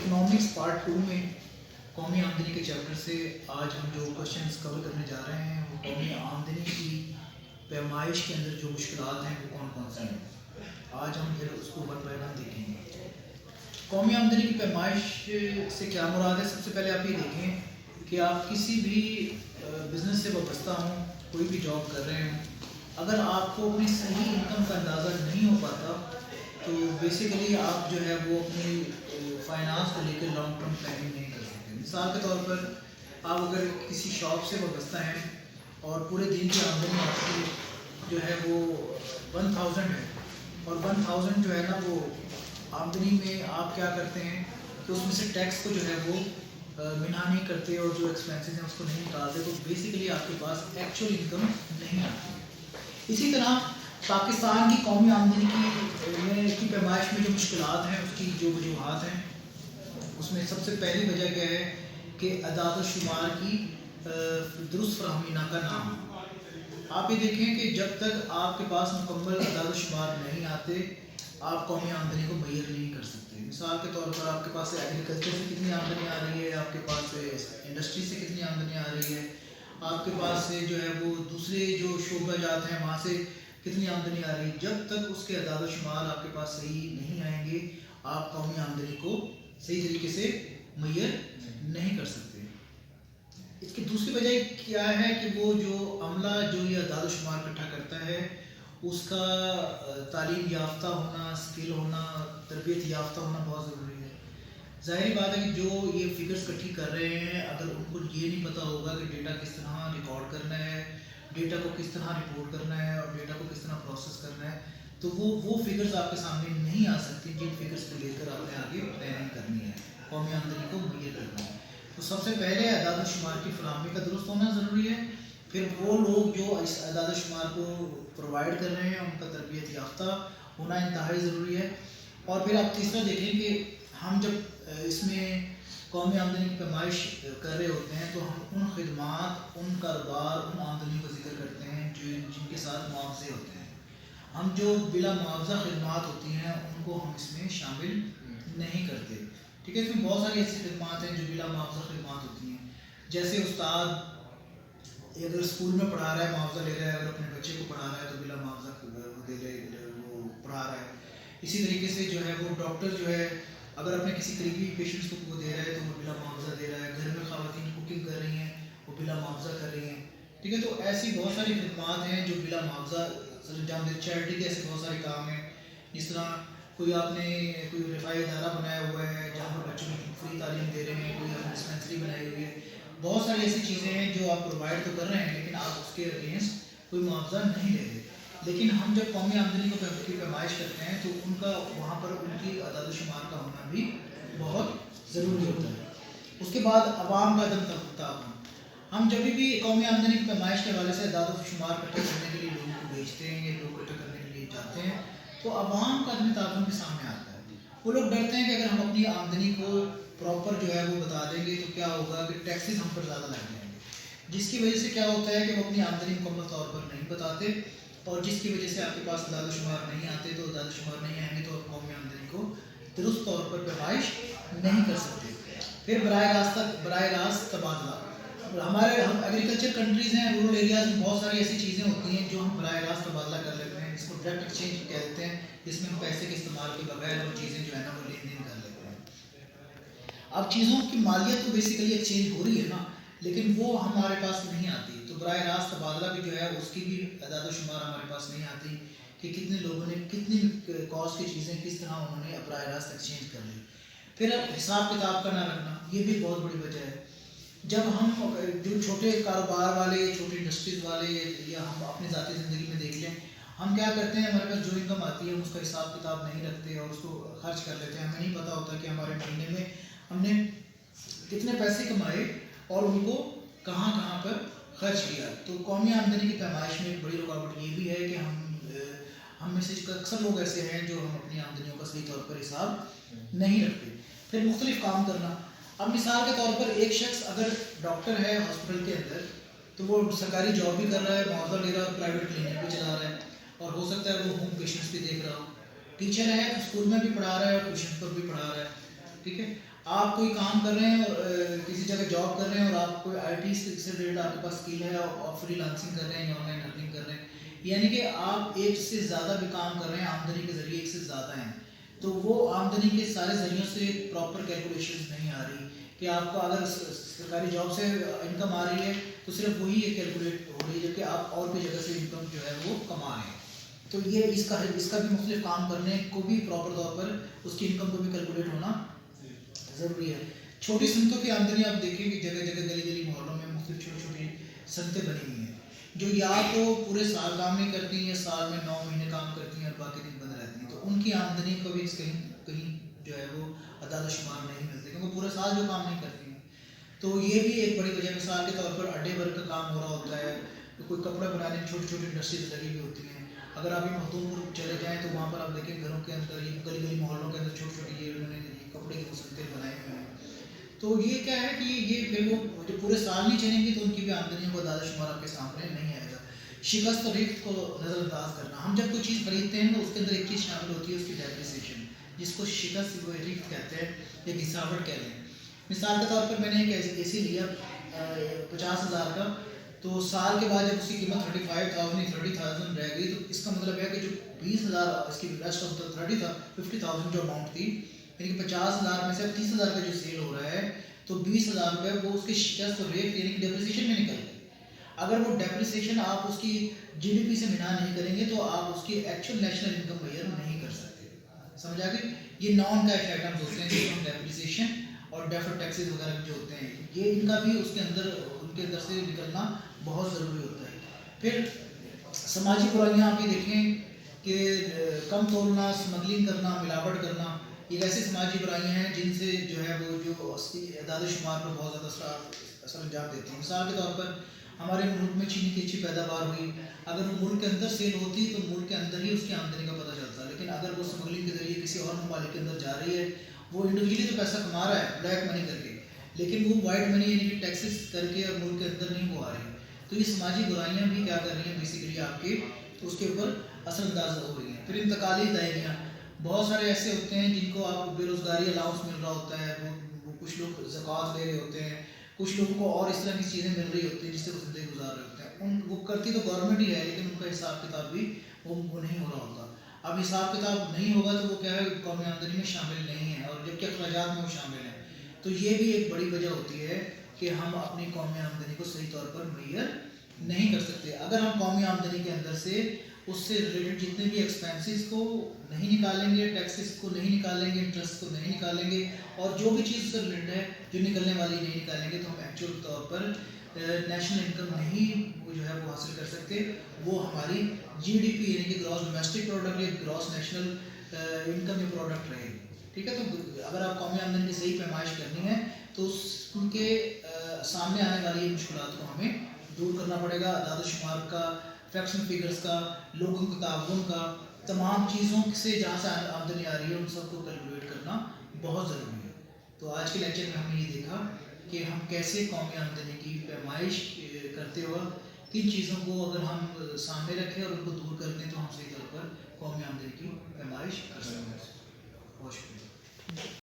Economics part 2 میں قومی آمدنی کے چیپٹر سے آج ہم جو کوشچنس کور کرنے جا رہے ہیں وہ قومی آمدنی کی پیمائش کے اندر جو مشکلات ہیں وہ کون کون سی ہیں. آج ہم پھر اس کو ون بائی ون دیکھیں گے. قومی آمدنی کی پیمائش سے کیا مراد ہے؟ سب سے پہلے آپ یہ دیکھیں کہ آپ کسی بھی بزنس سے وابستہ ہوں، کوئی بھی جاب کر رہے ہوں، اگر آپ کو اپنی صحیح انکم کا اندازہ نہیں ہو پاتا تو بیسیکلی آپ جو ہے وہ اپنی فائنانس کو لے کے لانگ ٹرم پلاننگ نہیں کر سکتے. مثال کے طور پر آپ اگر کسی شاپ سے وابستہ ہیں اور پورے دن کی آمدنی آپ کی جو ہے وہ 1000 ہے اور 1000 جو ہے نا وہ آمدنی میں آپ کیا کرتے ہیں کہ اس میں سے ٹیکس کو جو ہے وہ منع نہیں کرتے اور جو ایکسپینسز ہیں اس کو نہیں نکالتے، تو بیسیکلی آپ کے پاس ایکچوئل انکم نہیں آتی. اسی طرح پاکستان کی قومی آمدنی کی پیمائش میں جو مشکلات ہیں، اس کی جو وجوہات ہیں، اس میں سب سے پہلی وجہ کیا ہے کہ اعداد و شمار کی درست فراہمی نہ کا نام. آپ یہ دیکھیں کہ جب تک آپ کے پاس مکمل اعداد و شمار نہیں آتے آپ قومی آمدنی کو میئر نہیں کر سکتے. مثال کے طور پر آپ کے پاس ایگریکلچر سے کتنی آمدنی آ رہی ہے، آپ کے پاس انڈسٹری سے کتنی آمدنی آ رہی ہے، آپ کے پاس سے جو ہے وہ دوسرے جو شعبہ جات ہیں وہاں سے کتنی آمدنی آ رہی ہے. جب تک اس کے اعداد و شمار آپ کے پاس صحیح نہیں آئیں گے آپ قومی آمدنی کو صحیح طریقے سے میئر نہیں کر سکتے. اس کی دوسری وجہ کیا ہے کہ وہ جو عملہ جو یہ اعداد و شمار اکٹھا کرتا ہے اس کا تعلیم یافتہ ہونا، اسکل ہونا، تربیت یافتہ ہونا بہت ضروری ہے. ظاہری بات ہے کہ جو یہ فگرز اکٹھی کر رہے ہیں اگر ان کو یہ نہیں پتہ ہوگا کہ ڈیٹا کس طرح ریکارڈ کرنا ہے، ڈیٹا کو کس طرح رپورٹ کرنا ہے اور ڈیٹا کو کس طرح پروسیس کرنا ہے، تو وہ فگرز آپ کے سامنے نہیں آ سکتی جن فگرز کو لے کر آپ نے آگے پلاننگ کرنی ہے، قومی آمدنی کو میئر کرنا ہے. تو سب سے پہلے اعداد و شمار کی فراہمی کا درست ہونا ضروری ہے. پھر وہ لوگ جو اس اعداد و شمار کو پرووائڈ کر رہے ہیں ان کا تربیت یافتہ ہونا انتہائی ضروری ہے. اور پھر آپ تیسرا دیکھیں کہ ہم جب اس میں قومی آمدنی کی پیمائش کر رہے ہوتے ہیں تو ہم ان خدمات، ان کاروبار، ان آمدنی کا ذکر کرتے ہیں جن کے ساتھ معاوضے ہوتے ہیں. ہم جو بلا معاوضہ خدمات ہوتی ہیں ان کو ہم اس میں شامل نہیں کرتے. ٹھیک ہے، اس میں بہت ساری ایسی خدمات ہیں جو بلا معاوضہ خدمات ہوتی ہیں، جیسے استاد اگر اسکول میں پڑھا رہا ہے معاوضہ لے رہا ہے، اگر اپنے بچے کو پڑھا رہا ہے تو بلا معاوضہ وہ پڑھا رہا ہے. اسی طریقے سے جو ہے وہ ڈاکٹر جو ہے اگر اپنے کسی قریبی پیشنٹس کو وہ دے رہا ہے تو وہ بلا معاوضہ دے رہا ہے. گھر میں خواتین کوکنگ کر رہی ہیں وہ بلا معاوضہ کر رہی ہیں. ٹھیک ہے، تو ایسی بہت ساری خدمات ہیں جو بلا معاوضہ انجام دے. چیریٹی کے ایسے بہت سارے کام ہیں، جس طرح کوئی آپ نے کوئی رفاہی ادارہ بنایا ہوا ہے جہاں پر بچوں کو فری تعلیم دے رہے ہیں، کوئی آپ نے ڈسپینسری بنائی ہوئی ہے. بہت ساری ایسی چیزیں ہیں جو آپ پرووائڈ تو کر رہے ہیں لیکن آپ اس کے اگینسٹ کوئی معاوضہ نہیں لے رہے. لیکن ہم جب قومی آمدنی کو کی پیمائش کرتے ہیں تو ان کا وہاں پر ان کی اعداد و شمار کا ہونا بھی بہت ضروری ہوتا ہے. اس کے بعد عوام کا عدم تعاون. ہم جب بھی قومی آمدنی کی پیمائش کے حوالے سے اعداد و شمار اکٹھا کرنے کے لیے لوگوں کو بھیجتے ہیں یا لوگ اکٹھا کرنے کے لیے جاتے ہیں تو عوام کا عدم تعاون بھی سامنے آتا ہے. وہ لوگ ڈرتے ہیں کہ اگر ہم اپنی آمدنی کو پراپر جو ہے وہ بتا دیں گے تو کیا ہوگا کہ ٹیکسز ہم پر زیادہ لگ جائیں گے، جس کی وجہ سے کیا ہوتا ہے کہ وہ اپنی آمدنی مکمل طور پر نہیں بتاتے اور جس کی وجہ سے آپ کے پاس اعداد و شمار نہیں آتے. تو اعداد و شمار نہیں آئیں گے تو آپ قومی آمدنی کو درست طور پر پیمائش نہیں کر سکتے. پھر براہ راست تبادلہ. ہم ایگریکلچر کنٹریز ہیں، رورل ایریاز میں بہت ساری ایسی چیزیں ہوتی ہیں جو ہم براہ راست تبادلہ کر لیتے ہیں، جس کو ڈائریکٹ ایکسچینج کہتے ہیں، جس میں ہم پیسے کے استعمال کے بغیر وہ چیزیں جو ہے نا وہ لین دین کر لیتے ہیں. اب چیزوں کی مالیت تو بیسیکلی ایکسچینج ہو رہی ہے نا، لیکن وہ ہمارے پاس نہیں آتی. تو براہ راست تبادلہ بھی جو ہے اس کی بھی اعداد و شمار ہمارے پاس نہیں آتی کہ کتنے لوگوں نے کتنی کاسٹ کی چیزیں کس طرح انہوں نے براہ راست ایکسچینج کر لی. پھر حساب کتاب کا نہ رکھنا، یہ بھی بہت بڑی وجہ ہے. جب ہم جو چھوٹے کاروبار والے، چھوٹی انڈسٹریز والے یا ہم اپنی ذاتی زندگی میں دیکھ لیں، ہم کیا کرتے ہیں ہمارے پاس جو انکم آتی ہے اس کا حساب کتاب نہیں رکھتے اور اس کو خرچ کر لیتے ہیں. ہمیں نہیں پتہ ہوتا کہ ہمارے مہینے میں ہم نے کتنے پیسے کمائے اور ان کو کہاں کہاں پر خرچ کیا. تو قومی آمدنی کی پیمائش میں ایک بڑی رکاوٹ یہ بھی ہے کہ ہم میں سے اکثر لوگ ایسے ہیں جو ہم اپنی آمدنیوں کا صحیح طور پر حساب نہیں رکھتے. پھر مختلف کام کرنا. اب مثال کے طور پر ایک شخص اگر ڈاکٹر ہے ہاسپٹل کے اندر تو وہ سرکاری جاب بھی کر رہا ہے، معاوضہ لے رہا ہے، پرائیویٹ کلینک بھی چلا رہا ہے اور ہو سکتا ہے وہ ہوم پیشنٹس بھی دیکھ رہا ہو. ٹیچر ہے تو اسکول میں بھی پڑھا رہا ہے اور ٹیوشن پر بھی پڑھا رہا ہے. ٹھیک ہے، آپ کوئی کام کر رہے ہیں اور کسی جگہ جاب کر رہے ہیں اور آپ کوئی آئی ٹی سے ریلیٹڈ آپ کے پاس اسکل ہے اور فری لانسنگ کر رہے ہیں یا آن لائن ارننگ کر رہے ہیں، یعنی کہ آپ ایک سے زیادہ بھی کام کر رہے ہیں، آمدنی کے ذریعے ایک سے زیادہ ہیں، تو وہ آمدنی کے سارے ذریعوں سے پراپر کیلکولیشن نہیں آ رہی کہ آپ کو اگر سرکاری جاب سے انکم آ رہی ہے تو صرف وہی کیلکولیٹ ہو رہی ہے جبکہ آپ اور بھی جگہ سے انکم جو ہے وہ کما رہے ہیں. تو یہ اس کا بھی مختلف کام کرنے کو بھی پراپر طور پر اس کی انکم کو بھی کیلکولیٹ ہونا ضروری ہے. چھوٹی صنعتوں کی آمدنی آپ دیکھیں کہ جگہ جگہ گلی گلی محلوں میں مختلف چھوٹی چھوٹی صنعتیں بنی ہوئی ہیں جو یا تو پورے سال کام نہیں کرتی ہیں یا سال میں 9 مہینے کام کرتی ہیں اور باقی دن بند رہتی ہیں، تو ان کی آمدنی کو بھی کہیں کہیں جو ہے وہ اعداد و شمار نہیں ملتے کیونکہ پورے سال جو کام نہیں کرتی ہیں. تو یہ بھی ایک بڑی وجہ، مثال کے طور پر اڈے ورک کا کام ہو رہا ہوتا ہے، کوئی کپڑا بنانے میں چھوٹی چھوٹی انڈسٹریز لگی ہوئی ہوتی ہیں. اگر آپ یہ مخدوم چلے جائیں تو وہاں پر آپ دیکھیں گھروں کے اندر یہ گلی گلی محلوں کے اندر چھوٹی چھوٹی یہ انہوں نے کپڑے کی صنعتیں بنائی ہوئی ہیں. تو یہ کیا ہے کہ یہ پھر وہ جو پورے سال نہیں چلیں گی تو ان کی بھی آمدنی کو اعداد و شمار آپ کے سامنے نہیں آئے گا. شکست اور ریفت کو نظر انداز کرنا، ہم جب کوئی چیز خریدتے ہیں تو اس کے اندر ایک چیز شامل ہوتی ہے اس کی ڈیپریسیشن، جس کو شکست و ریفت کہتے ہیں یا گھساوٹ کہتے ہیں. مثال کے طور پر میں نے ایک اے سی لیا 50,000 کا، تو سال کے بعد جب اس کی قیمت 30,000 رہ گئی تو اس کا مطلب ہے کہ جو 20,000 اس کی ریسٹ آف 50,000 جو اماؤنٹ تھی، یعنی کہ 50,000 میں سے اب 30,000 کا جو سیل ہو رہا ہے تو 20,000 روپے وہ اس کی شکست اور ریٹ یعنی کہ ڈیپریسیشن میں نکل گئی. اگر وہ ڈیپریسیشن آپ اس کی جی ڈی پی سے بنا نہیں کریں گے تو آپ اس کی ایکچوئل نیشنل انکم میئر نہیں کر سکتے. سمجھا کہ یہ نان کیش آئٹمز ہوتے ہیں جس میں ڈیپریسیشن اور ڈیفرڈ ٹیکسز وغیرہ جو ہوتے ہیں یہ ان کا بھی اس کے اندر ان کے اندر سے نکلنا بہت ضروری ہوتا ہے. پھر سماجی برائیاں آپ یہ دیکھیں کہ کم تولنا، اسمگلنگ کرنا، ملاوٹ کرنا، یہ ایسی سماجی برائیاں ہیں جن سے جو ہے وہ جو اعداد و شمار پر بہت زیادہ اثر انجام دیتی ہیں. مثال کے طور پر ہمارے ملک میں چینی کی اچھی پیداوار ہوئی، اگر وہ ملک کے اندر سیل ہوتی تو ملک کے اندر ہی اس کی آمدنی کا پتہ چلتا، لیکن اگر وہ اسمگلنگ کے ذریعے کسی اور ممالک کے اندر جا رہی ہے، وہ انڈیویجلی تو پیسہ کما رہا ہے بلیک منی کر کے، لیکن وہ وائٹ منی یعنی کہ ٹیکسز کر کے اور ملک کے اندر نہیں وہ آ رہی. تو یہ سماجی برائیاں بھی کیا کر رہی ہیں بیسیکلی آپ کے اس کے اوپر اثر انداز ہو رہی ہیں. پھر انتقالی دائمیاں، بہت سارے ایسے ہوتے ہیں جن کو آپ بے روزگاری الاؤنس مل رہا ہوتا ہے، وہ کچھ لوگ زکوٰۃ لے رہے ہوتے ہیں، کچھ لوگوں کو اور اس طرح کی چیزیں مل رہی ہوتی ہیں جس سے وہ زندگی گزار رہے ہوتے ہیں. وہ کرتی تو گورنمنٹ ہی ہے لیکن ان کا حساب کتاب بھی وہ نہیں ہو رہا ہوتا. اب حساب کتاب نہیں ہوگا تو وہ کیا ہے قومی آمدنی میں شامل نہیں ہے اور جبکہ اخراجات میں وہ شامل ہیں. تو یہ بھی ایک بڑی وجہ ہوتی ہے کہ ہم اپنی قومی آمدنی کو صحیح طور پر مہیا نہیں کر سکتے. اگر ہم قومی آمدنی کے اندر سے اس سے ریلیٹڈ جتنے بھی ایکسپینسز کو نہیں نکالیں گے، ٹیکسز کو نہیں نکالیں گے، انٹرسٹ کو نہیں نکالیں گے اور جو بھی چیز سے ریلیٹڈ ہے جو نکلنے والی نہیں نکالیں گے تو ہم ایکچوئل طور پر نیشنل انکم نہیں وہ جو ہے وہ حاصل کر سکتے. وہ ہماری جی ڈی پی یعنی کہ گراس ڈومیسٹک پروڈکٹ یا گراس نیشنل انکم یا پروڈکٹ رہے گی. ٹھیک ہے، تو اگر آپ قومی آمدنی کی صحیح پیمائش کرنی ہے تو ان کے سامنے آنے والی مشکلات کو ہمیں دور کرنا پڑے گا. اعداد و شمار کا، فیکٹس اینڈ فگرس کا، لوگوں کے تعاون کا، تمام چیزوں سے جہاں سے آمدنی آ رہی ہے ان سب کو کیلکولیٹ کرنا بہت ضروری ہے. تو آج کے لیکچر میں ہم نے یہ دیکھا کہ ہم کیسے قومی آمدنی کی پیمائش کرتے وقت کن چیزوں کو اگر ہم سامنے رکھیں اور ان کو دور کر دیں تو ہم صحیح طور پر قومی آمدنی کی پیمائش کر سکتے ہیں. بہت شکریہ.